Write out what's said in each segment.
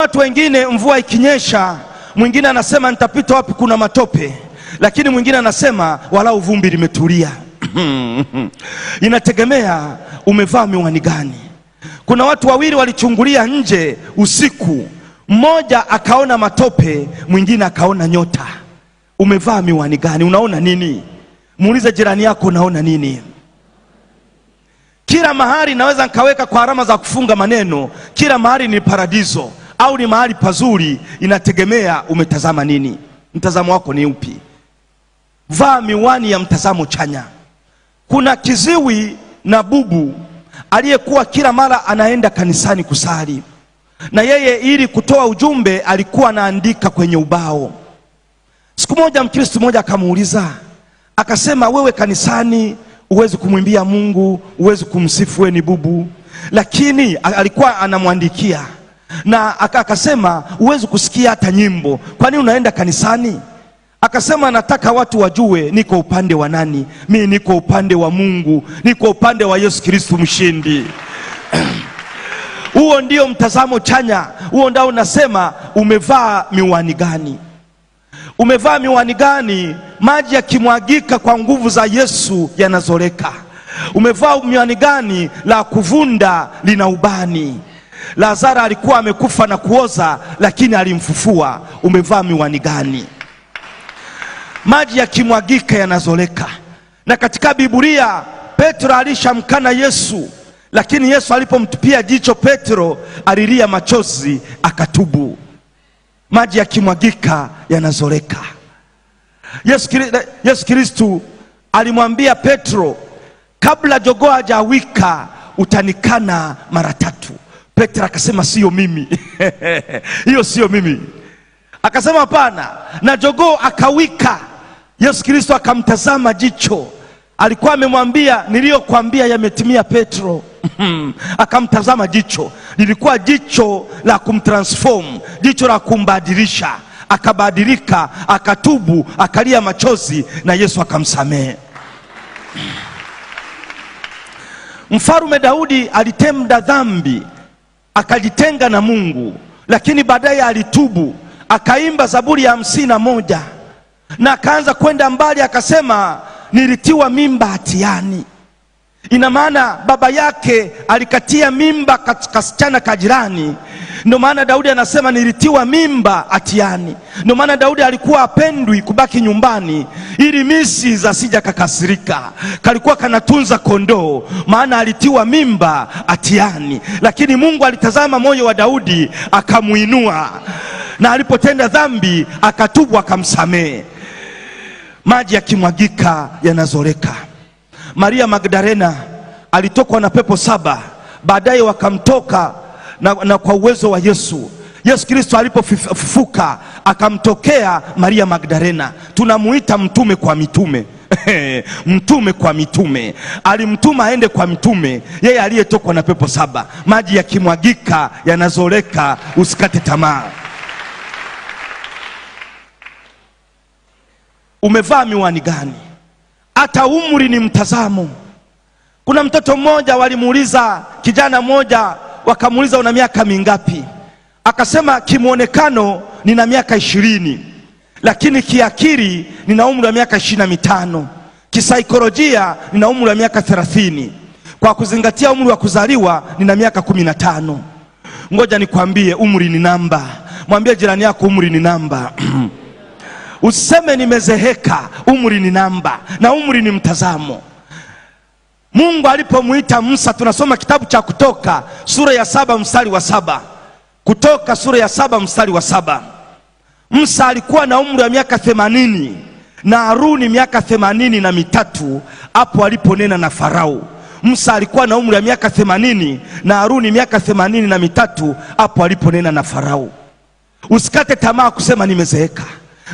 watu wengine mvua ikinyesha, mwingine anasema nitapita wapi kuna matope, lakini mwingine anasema walau vumbi limetulia. Inategemea umevaa miwani gani. Kuna watu wawili walichungulia nje usiku, mmoja akaona matope, mwingine akaona nyota. Umevaa miwani gani? Unaona nini? Muulize jirani yako, unaona nini? Kila mahali naweza nikaweka kwa alama za kufunga maneno, kila mahali ni paradiso au ni mahali pazuri. Inategemea umetazama nini. Mtazamo wako ni upi? Vaa miwani ya mtazamo chanya. Kuna kiziwi na bubu aliyekuwa kila mara anaenda kanisani kusali, na yeye ili kutoa ujumbe alikuwa anaandika kwenye ubao. Siku moja Mkristo mmoja akamuuliza, akasema, wewe kanisani uwezi kumwimbia Mungu, uwezi kumsifu, wewe ni bubu. Lakini alikuwa anamwandikia, na akasema, uwezi kusikia hata nyimbo, kwa nini unaenda kanisani? Akasema, nataka watu wajue niko upande wa nani. Mimi niko upande wa Mungu, niko upande wa Yesu Kristo mshindi. Huo ndio mtazamo chanya. Huo ndio unasema umevaa miwani gani. Umevaa miwani gani? Maji yakimwagika kwa nguvu za Yesu yanazoleka. Umevaa miwani gani? La kuvunda lina ubani. Lazaro alikuwa amekufa na kuoza, lakini alimfufua. Umevaa miwani gani? Maji yakimwagika yanazoleka. Na katika Biblia Petro alishamkana Yesu, lakini Yesu alipomtupia jicho Petro alilia machozi akatubu. Maji yakimwagika yanazoleka. Yesu Kristo alimwambia Petro, kabla jogoo hajawika utanikana mara 3. Petro akasema, sio mimi. Hiyo sio mimi. Akasema hapana, na jogoo akawika. Yesu Kristo akamtazama jicho. Alikuwa amemwambia, niliyokuambia yametimia Petro. Akamtazama jicho. Lilikuwa jicho la kumtransform, jicho la kumbadilisha. Akabadilika, akatubu, akalia machozi, na Yesu akamsamehe. Mfalme Daudi alitenda dhambi, akajitenga na Mungu, lakini baadaye alitubu, akaimba Zaburi ya 51, na akaanza kwenda mbali, akasema, nilitiwa mimba hatiani. Ina maana baba yake alikatia mimba kasichana kajirani. Ndio maana Daudi anasema nilitiwa mimba hatiani. Ndio maana Daudi alikuwa apendwi kubaki nyumbani ili misi za sija kakasirika. Kalikuwa kanatunza kondoo, maana alitiwa mimba hatiani. Lakini Mungu alitazama moyo wa Daudi akamuinua, na alipotenda dhambi akatubu, akamsamehe. Maji yakimwagika yanazoleka. Maria Magdalena alitokwa na pepo 7, baadaye wakamtoka na kwa uwezo wa Yesu. Yesu Kristo alipofufuka akamtokea Maria Magdalena. Tunamuita mtume kwa mitume. Mtume kwa mitume. Alimtuma aende kwa mitume, yeye aliyetokwa na pepo 7. Maji yakimwagika yanazoleka, usikate tamaa. Umevaa miwani gani? Hata umri ni mtazamo. Kuna mtoto mmoja walimuuliza kijana mmoja, wakamuuliza una miaka mingapi? Akasema kimuonekano nina miaka 20, lakini kiakili nina umri wa miaka 25. Kisaikolojia nina umri wa miaka 30. Kwa kuzingatia umri wa kuzaliwa nina miaka 15. Ngoja nikwambie, umri ni namba. Mwambie jirani yako, umri ni namba. Useme nimezeheka, umri ni namba, na umri ni mtazamo. Mungu alipomuita Musa, tunasoma kitabu cha Kutoka sura ya 7 mstari wa 7. Kutoka sura ya 7 mstari wa 7. Musa alikuwa na umri wa miaka 80 na Haruni miaka 83 hapo aliponena na Farao. Musa alikuwa na umri wa miaka 80 na Haruni miaka 83 hapo aliponena na Farao. Usikate tamaa kusema nimezeeka.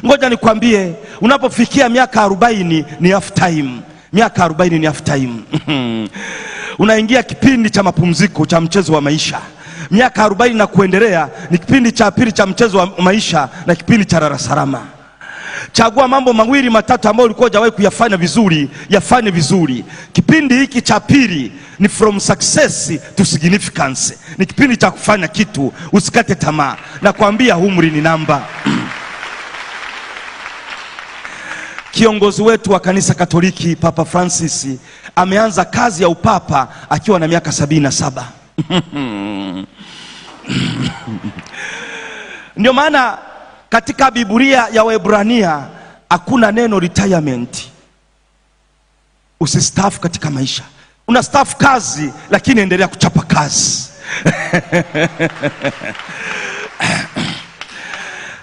Ngoja nikwambie, unapofikia miaka 40 ni half time. Miaka 40 ni half time. Unaingia kipindi cha mapumziko cha mchezo wa maisha. Miaka 40 na kuendelea ni kipindi cha pili cha mchezo wa maisha na kipindi cha lala salama. Chagua mambo mawili matatu ambayo ulikuwa hujawahi kuyafanya vizuri, yafanye vizuri. Kipindi hiki cha pili ni from success to significance. Ni kipindi cha kufanya kitu, usikate tamaa. Na kuambia umri ni namba. Kiongozi wetu wa kanisa Katoliki Papa Francis ameanza kazi ya upapa akiwa na miaka 77. Ndio maana katika Biblia ya Waebrania hakuna neno retirement. Usistaafu katika maisha. Unastaafu kazi, lakini endelea kuchapa kazi.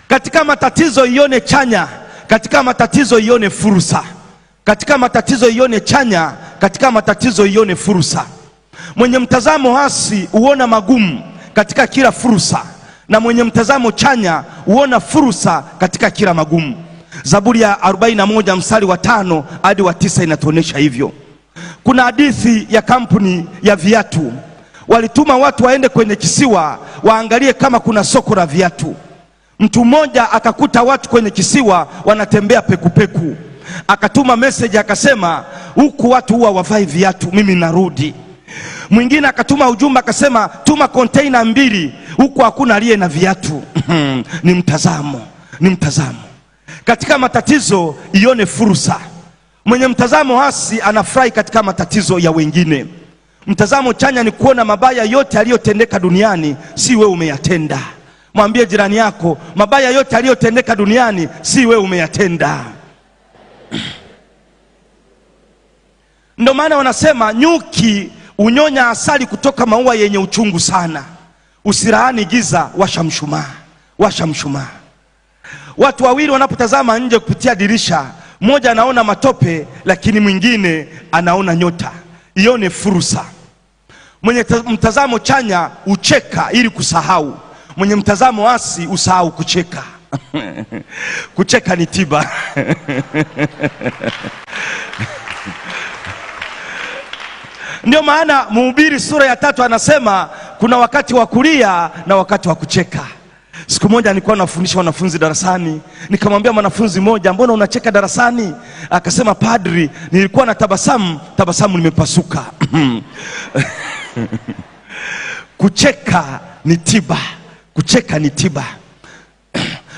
Katika matatizo ione chanya, katika matatizo ione fursa. Katika matatizo ione chanya, katika matatizo ione fursa. Mwenye mtazamo hasi uona magumu katika kila fursa, na mwenye mtazamo chanya uona fursa katika kila magumu. Zaburi ya 41 mstari wa 5 hadi wa 9 inatuonesha hivyo. Kuna hadithi ya kampuni ya viatu. Walituma watu waende kwenye kisiwa waangalie kama kuna soko la viatu. Mtu mmoja akakuta watu kwenye kisiwa wanatembea pekupeku. Akatuma message akasema, huku watu huwa wavai viatu, mimi narudi. Mwingine akatuma ujumbe akasema, tuma container 2, huku hakuna aliye na viatu. Ni mtazamo, ni mtazamo. Katika matatizo ione fursa. Mwenye mtazamo hasi anafurahi katika matatizo ya wengine. Mtazamo chanya ni kuona mabaya yote yaliyotendeka duniani si wewe umeyatenda. Mwambie jirani yako, mabaya yote yaliyotendeka duniani si wewe umeyatenda. Ndio maana wanasema nyuki unyonya asali kutoka maua yenye uchungu sana. Usirahani giza, washa mshumaa, washa mshumaa. Watu wawili wanapotazama nje kupitia dirisha, mmoja anaona matope lakini mwingine anaona nyota. Ione fursa. Mwenye mtazamo chanya ucheka ili kusahau. Mwenye mtazamo hasi usahau kucheka. Kucheka ni tiba. Ndio maana Mhubiri sura ya 3 anasema kuna wakati wa kulia na wakati wa kucheka. Siku moja nilikuwa nafundisha wanafunzi darasani, nikamwambia mwanafunzi mmoja, mbona unacheka darasani? Akasema, padri, nilikuwa na tabasamu limepasuka. Kucheka ni tiba. Kucheka ni tiba.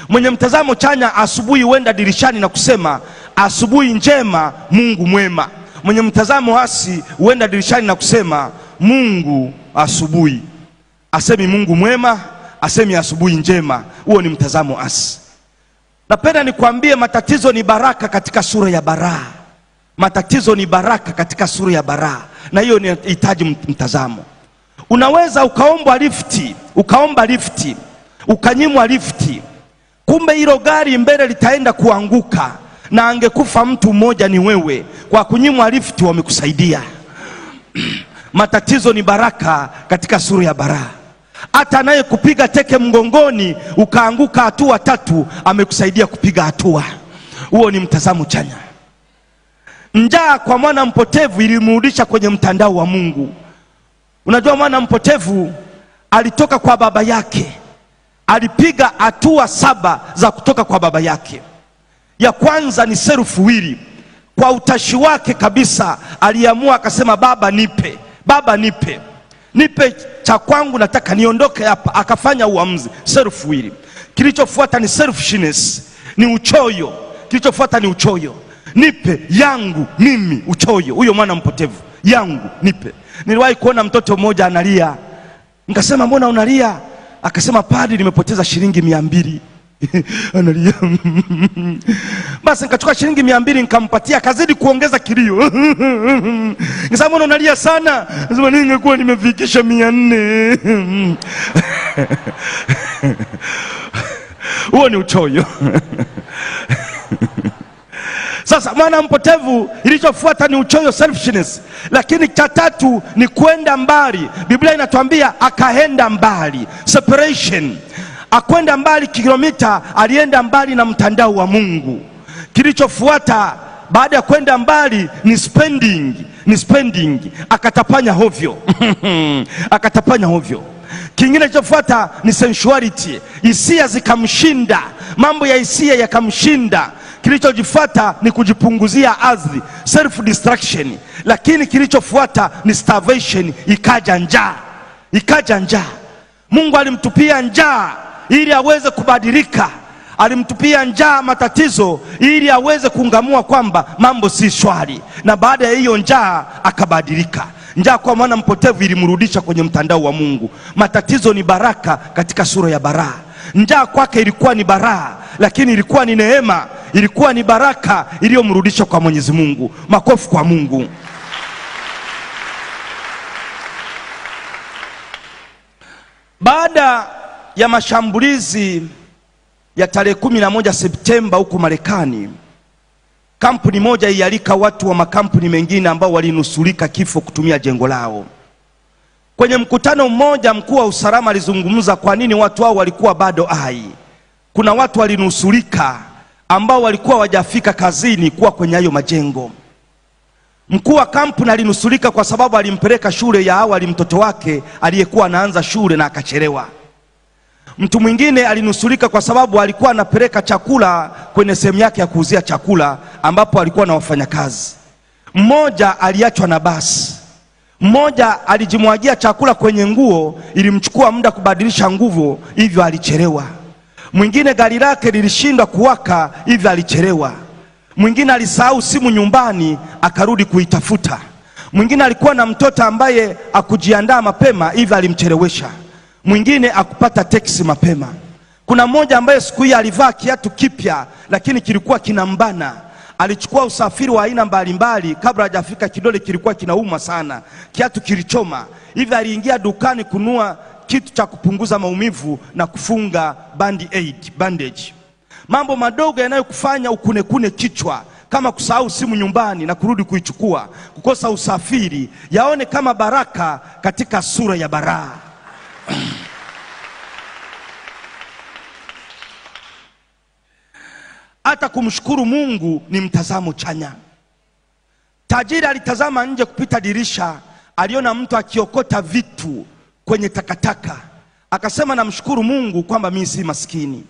Mwenye mtazamo chanya asubuhi huenda dirishani na kusema, asubuhi njema, Mungu mwema. Mwenye mtazamo hasi huenda dirishani na kusema, Mungu asubuhi. Asemi Mungu mwema, asemi asubuhi njema. Huo ni mtazamo hasi. Napenda nikwambie, matatizo ni baraka katika sura ya baraa. Matatizo ni baraka katika sura ya baraa, na hiyo inahitaji mtazamo. Unaweza ukaomba lifti, ukanyimwa lifti. Kumbe hilo gari mbele litaenda kuanguka na angekufa mtu mmoja ni wewe. Kwa kunyimwa lifti wamekusaidia. Matatizo ni baraka katika sura ya baraa. Hata naye kupiga teke mgongoni ukaanguka hatua 3 amekusaidia kupiga hatua. Huo ni mtazamo chanya. Njaa kwa mwana mpotevu ilimrudisha kwenye mtandao wa Mungu. Unajua mwana mpotevu alitoka kwa baba yake. Alipiga hatua 7 za kutoka kwa baba yake. Ya kwanza ni self will. Kwa utashi wake kabisa aliamua akasema, baba nipe, baba nipe. Nipe cha kwangu, nataka niondoke hapa. Akafanya uamuzi, self will. Kilichofuata ni selfishness, ni uchoyo. Kilichofuata ni uchoyo. Nipe yangu mimi, uchoyo. Huyo mwana mpotevu, yangu nipe. Niliwahi kuona mtoto mmoja analia. Nikasema, mbona unalia? Akasema, padri, nimepoteza shilingi 200. Analia. Basi nikachukua shilingi 200 nikampatia, kazidi kuongeza kilio. Nikasema, mbona unalia sana? Nikasema, ningekuwa nimefikisha 400. Huo ni uchoyo. Sasa mwana mpotevu ilichofuata ni uchoyo, selfishness. Lakini cha 3 ni kwenda mbali. Biblia inatuambia akaenda mbali, separation. Akwenda mbali kilomita, alienda mbali na mtandao wa Mungu. Kilichofuata baada ya kwenda mbali ni spending. Akatapanya hovyo. Akatapanya hovyo. Kingine kilichofuata ni sensuality. Hisia zikamshinda. Mambo ya hisia yakamshinda. kilichojifuata ni kujipunguzia ardhi, self destruction. Lakini kilichofuata ni starvation, ikaja njaa. Ikaja njaa. Mungu alimtupia njaa ili aweze kubadilika. Alimtupia njaa matatizo ili aweze kungamua kwamba mambo si shwari. Na baada ya hiyo njaa akabadilika. Njaa kwa mwana mpotevu ilimrudisha kwenye mtandao wa Mungu. Matatizo ni baraka katika sura ya baraa. Njaa kwake ilikuwa ni baraa, lakini ilikuwa ni neema, ilikuwa ni baraka iliyomrudisha kwa Mwenyezi Mungu. Makofi kwa Mungu. Baada ya mashambulizi ya tarehe 11 Septemba huko Marekani, kampuni moja ilialika watu wa makampuni mengine ambao walinusurika kifo kutumia jengo lao. Kwenye mkutano mmoja, mkuu wa usalama alizungumza kwa nini watu hao walikuwa bado hai. Kuna watu walinusurika ambao walikuwa wajafika kazini kuwa kwenye hayo majengo. Mkuu wa kampuni alinusurika kwa sababu alimpeleka shule ya awali mtoto wake aliyekuwa anaanza shule na akachelewa. Mtu mwingine alinusurika kwa sababu alikuwa anapeleka chakula kwenye sehemu yake ya kuuzia chakula ambapo alikuwa na wafanyakazi. Mmoja aliachwa na basi. Mmoja alijimwagia chakula kwenye nguo, ilimchukua muda kubadilisha nguvu, hivyo alichelewa. Mwingine gari lake lilishindwa kuwaka, hivyo alichelewa. Mwingine alisahau simu nyumbani, akarudi kuitafuta. Mwingine alikuwa na mtoto ambaye akujiandaa mapema, hivyo alimchelewesha. Mwingine akupata teksi mapema. Kuna mmoja ambaye siku hii alivaa kiatu kipya lakini kilikuwa kinambana. Alichukua usafiri wa aina mbalimbali, kabla hajafika kidole kilikuwa kinauma sana, kiatu kilichoma. Hivi aliingia dukani kununua kitu cha kupunguza maumivu na kufunga bandage. Mambo madogo yanayokufanya ukune kichwa, kama kusahau simu nyumbani na kurudi kuichukua, kukosa usafiri, yaone kama baraka katika sura ya baraa. Hata kumshukuru Mungu ni mtazamo chanya. Tajiri alitazama nje kupita dirisha, aliona mtu akiokota vitu kwenye takataka. Akasema namshukuru Mungu kwamba mimi si maskini.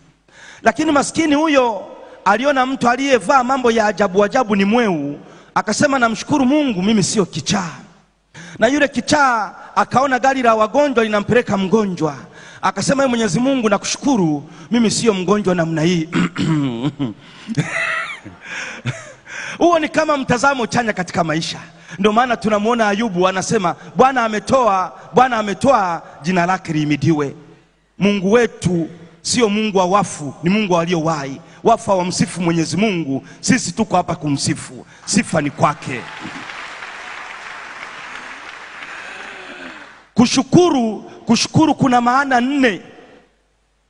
Lakini maskini huyo aliona mtu aliyevaa mambo ya ajabu ajabu ni mweu. Akasema namshukuru Mungu mimi sio kichaa. Na yule kichaa akaona gari la wagonjwa linampeleka mgonjwa. Akasema Mwenyezi Mungu nakushukuru mimi sio mgonjwa namna hii. Huo ni kama mtazamo chanya katika maisha. Ndio maana tunamuona Ayubu anasema Bwana ametoa, jina lake lihimidiwe. Mungu wetu sio Mungu wa wafu, ni Mungu walio hai. Wafu hawamsifu Mwenyezi Mungu, sisi tuko hapa kumsifu. Sifa ni kwake. Kushukuru kuna maana 4.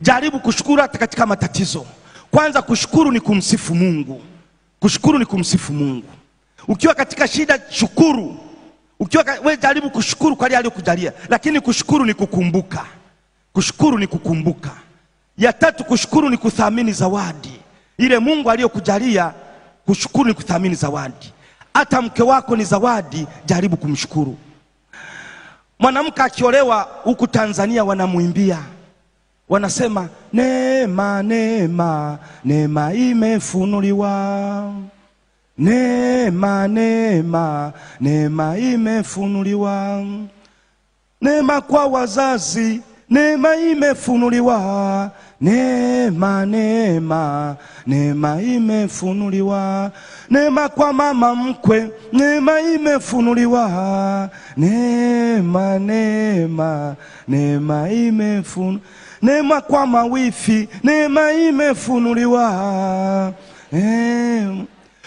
Jaribu kushukuru hata katika matatizo. Kwanza, kushukuru ni kumsifu Mungu. Kushukuru ni kumsifu Mungu. Ukiwa katika shida, shukuru. Wewe jaribu kushukuru kwa yale aliyokujalia. Lakini kushukuru ni kukumbuka. Kushukuru ni kukumbuka. Ya 3, kushukuru ni kuthamini zawadi ile Mungu aliyokujalia. Kushukuru ni kuthamini zawadi. Hata mke wako ni zawadi, jaribu kumshukuru. Mwanamke akiolewa huku Tanzania wanamuimbia, wanasema neema neema neema imefunuliwa, neema neema neema imefunuliwa, neema kwa wazazi neema imefunuliwa, neema neema neema imefunuliwa, neema kwa mama mkwe neema imefunuliwa, neema neema neema imefunuliwa, neema kwa mawifi neema imefunuliwa.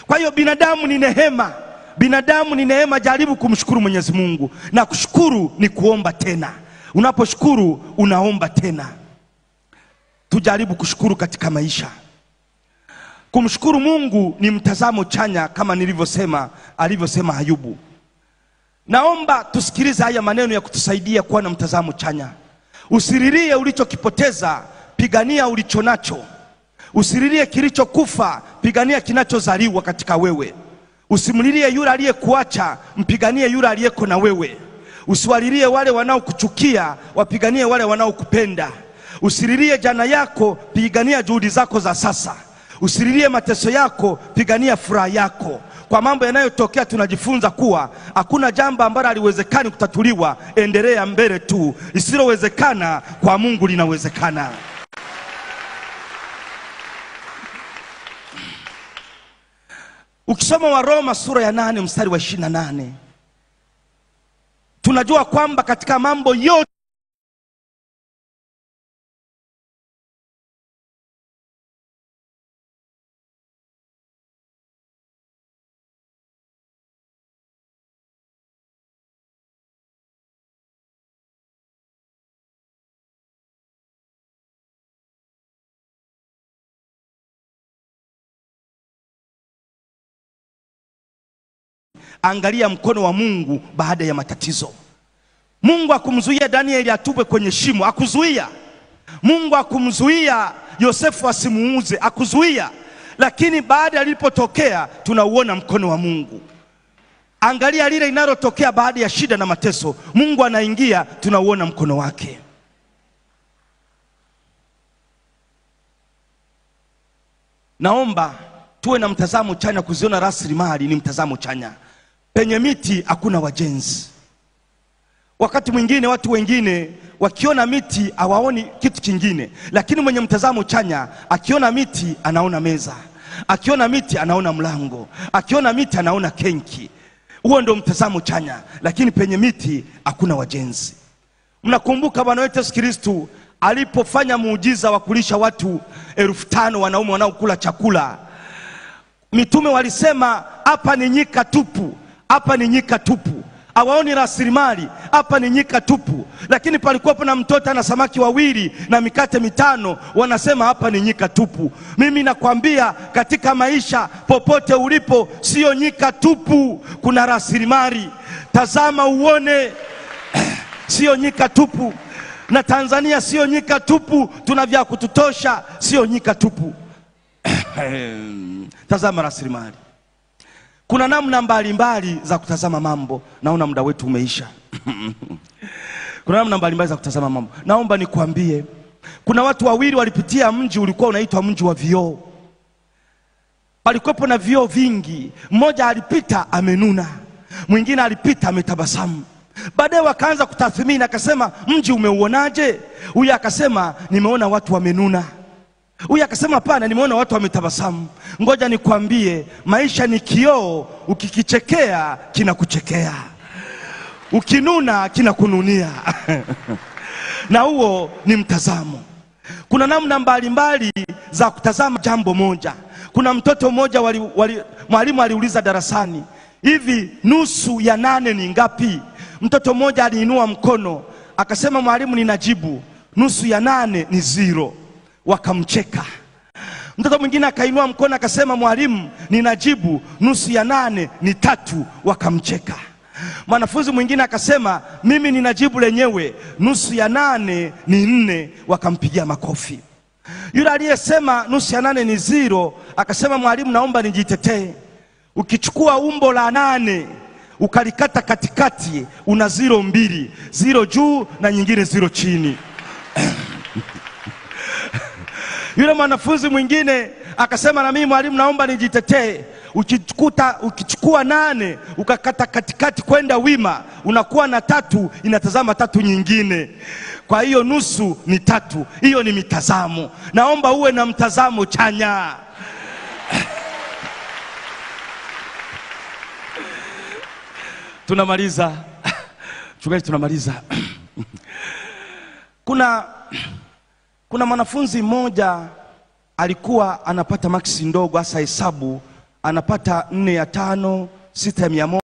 Kwa hiyo binadamu ni neema. Binadamu ni neema. Jaribu kumshukuru Mwenyezi Mungu. Na kushukuru ni kuomba tena. Unaposhukuru unaomba tena. Tujaribu kushukuru katika maisha. Kumshukuru Mungu ni mtazamo chanya kama alivyosema Ayubu. Naomba tusikilize haya maneno ya kutusaidia kuwa na mtazamo chanya. Usililie ulichokipoteza, pigania ulichonacho. Usililie kilichokufa, pigania kinachozaliwa katika wewe. Usimlilie yule aliyekuacha, mpiganie yule aliyeko na wewe. Usiwalilie wale wanaokuchukia, wapiganie wale wanaokupenda. Usililie jana yako, pigania juhudi zako za sasa. Usililie mateso yako, pigania furaha yako. Kwa mambo yanayotokea tunajifunza kuwa hakuna jambo ambalo haliwezekani kutatuliwa. Endelea mbele tu. Lisilowezekana kwa Mungu linawezekana. Ukisoma Waroma sura ya 8 mstari wa 28, tunajua kwamba katika mambo yote angalia mkono wa Mungu baada ya matatizo. Mungu akumzuia Danieli atupwe kwenye shimo, akuzuia. Mungu akumzuia Yosefu asimuuze, akuzuia. Lakini baada alipotokea tunauona mkono wa Mungu. Angalia lile linalotokea baada ya shida na mateso, Mungu anaingia, tunauona mkono wake. Naomba tuwe na mtazamo chanya. Kuziona rasilimali ni mtazamo chanya. Penye miti hakuna wajenzi. Wakati mwingine watu wengine wakiona miti hawaoni kitu kingine, lakini mwenye mtazamo chanya akiona miti anaona meza, akiona miti anaona mlango, akiona miti anaona kenki. Huo ndio mtazamo chanya. Lakini penye miti hakuna wajenzi. Mnakumbuka Bwana wetu Yesu Kristo alipofanya muujiza wa kulisha watu 5,000 wanaume wanaokula chakula? Mitume walisema hapa ni nyika tupu, hapa ni nyika tupu. Hawaoni rasilimali, hapa ni nyika tupu. Lakini palikuwa na mtoto na samaki 2 na mikate 5, wanasema hapa ni nyika tupu. Mimi nakwambia katika maisha popote ulipo sio nyika tupu, kuna rasilimali. Tazama uone, sio nyika tupu. Na Tanzania sio nyika tupu, tuna vya kututosha, sio nyika tupu. Tazama rasilimali. Kuna namna mbalimbali za kutazama mambo. Naona muda wetu umeisha. Kuna namna mbalimbali za kutazama mambo. Naomba nikwambie, kuna watu 2 walipitia mji ulikuwa unaitwa mji wa vioo. Palikuwepo na vioo vingi. Mmoja alipita amenuna, mwingine alipita ametabasamu. Baadaye wakaanza kutathmini, akasema mji umeuonaje? Huyu akasema nimeona watu wamenuna. Huyu akasema hapana, nimeona watu wametabasamu. Ngoja nikwambie, maisha ni kioo. Ukikichekea kinakuchekea, ukinuna kinakununia. Na huo ni mtazamo. Kuna namna mbalimbali za kutazama jambo moja. Kuna mtoto mmoja mwalimu aliuliza darasani, hivi nusu ya 8 ni ngapi? Mtoto mmoja aliinua mkono akasema, mwalimu ninajibu, nusu ya 8 ni 0. Wakamcheka. Mtoto mwingine akainua mkono akasema, mwalimu ninajibu, nusu ya 8 ni 3. Wakamcheka. Mwanafunzi mwingine akasema, mimi ninajibu lenyewe, nusu ya 8 ni 4. Wakampigia makofi. Yule aliyesema nusu ya 8 ni 0 akasema, mwalimu naomba nijitetee. Ukichukua umbo la 8 ukalikata katikati, una 0 mbili, 0 juu na nyingine 0 chini. Yule mwanafunzi mwingine akasema, na mimi mwalimu naomba nijitetee. Ukichukua 8 ukakata katikati kwenda wima, unakuwa na 3, inatazama 3 nyingine. Kwa hiyo nusu ni 3. Hiyo ni mitazamo. Naomba uwe na mtazamo chanya. Tunamaliza. Chungaji, tunamaliza. Kuna mwanafunzi mmoja alikuwa anapata maksi ndogo hasa hesabu, anapata 4 ya 5, 6 ya 100.